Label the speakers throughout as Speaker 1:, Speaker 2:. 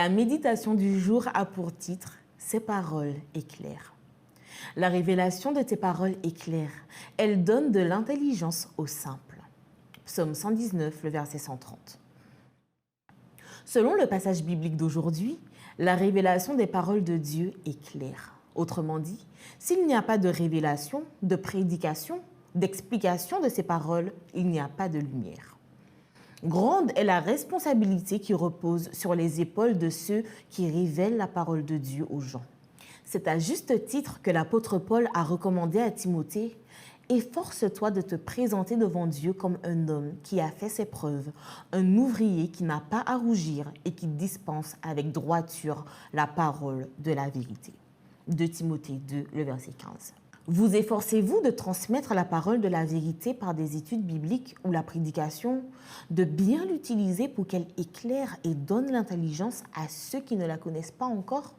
Speaker 1: La méditation du jour a pour titre « Ces paroles éclairent ». La révélation de tes paroles éclaire. Elle donne de l'intelligence au simple. Psaume 119, le verset 130. Selon le passage biblique d'aujourd'hui, la révélation des paroles de Dieu est claire. Autrement dit, s'il n'y a pas de révélation, de prédication, d'explication de ces paroles, il n'y a pas de lumière. Grande est la responsabilité qui repose sur les épaules de ceux qui révèlent la parole de Dieu aux gens. C'est à juste titre que l'apôtre Paul a recommandé à Timothée « Efforce-toi de te présenter devant Dieu comme un homme qui a fait ses preuves, un ouvrier qui n'a pas à rougir et qui dispense avec droiture la parole de la vérité. » 2 Timothée 2, le verset 15. Vous efforcez-vous de transmettre la parole de la vérité par des études bibliques ou la prédication, de bien l'utiliser pour qu'elle éclaire et donne l'intelligence à ceux qui ne la connaissent pas encore?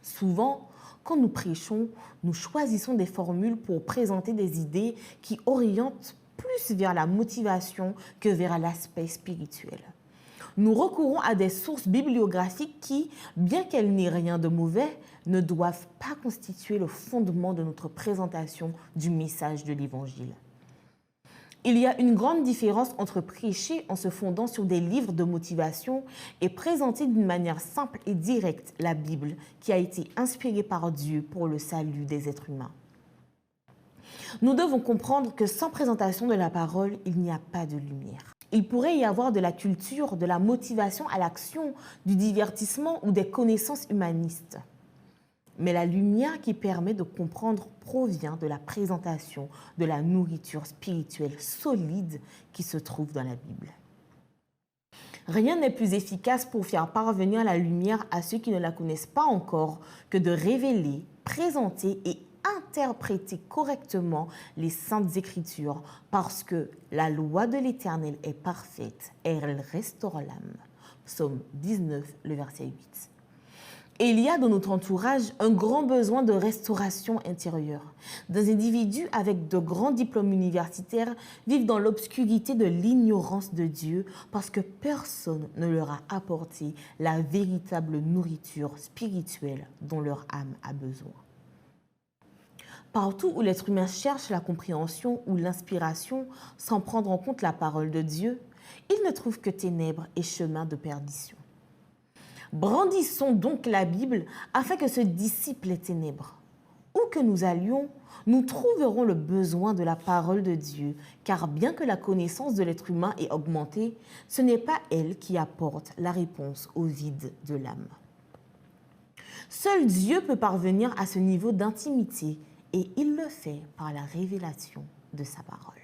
Speaker 1: Souvent, quand nous prêchons, nous choisissons des formules pour présenter des idées qui orientent plus vers la motivation que vers l'aspect spirituel. Nous recourons à des sources bibliographiques qui, bien qu'elles n'aient rien de mauvais, ne doivent pas constituer le fondement de notre présentation du message de l'Évangile. Il y a une grande différence entre prêcher en se fondant sur des livres de motivation et présenter d'une manière simple et directe la Bible qui a été inspirée par Dieu pour le salut des êtres humains. Nous devons comprendre que sans présentation de la parole, il n'y a pas de lumière. Il pourrait y avoir de la culture, de la motivation à l'action, du divertissement ou des connaissances humanistes. Mais la lumière qui permet de comprendre provient de la présentation de la nourriture spirituelle solide qui se trouve dans la Bible. Rien n'est plus efficace pour faire parvenir la lumière à ceux qui ne la connaissent pas encore que de révéler, présenter et interpréter correctement les Saintes Écritures parce que la loi de l'Éternel est parfaite et elle restaure l'âme. Psaume 19, le verset 8. Et il y a dans notre entourage un grand besoin de restauration intérieure. Des individus avec de grands diplômes universitaires vivent dans l'obscurité de l'ignorance de Dieu parce que personne ne leur a apporté la véritable nourriture spirituelle dont leur âme a besoin. Partout où l'être humain cherche la compréhension ou l'inspiration sans prendre en compte la parole de Dieu, il ne trouve que ténèbres et chemins de perdition. Brandissons donc la Bible afin que se dissipent les ténèbres. Où que nous allions, nous trouverons le besoin de la parole de Dieu, car bien que la connaissance de l'être humain ait augmenté, ce n'est pas elle qui apporte la réponse au vide de l'âme. Seul Dieu peut parvenir à ce niveau d'intimité et il le fait par la révélation de sa parole.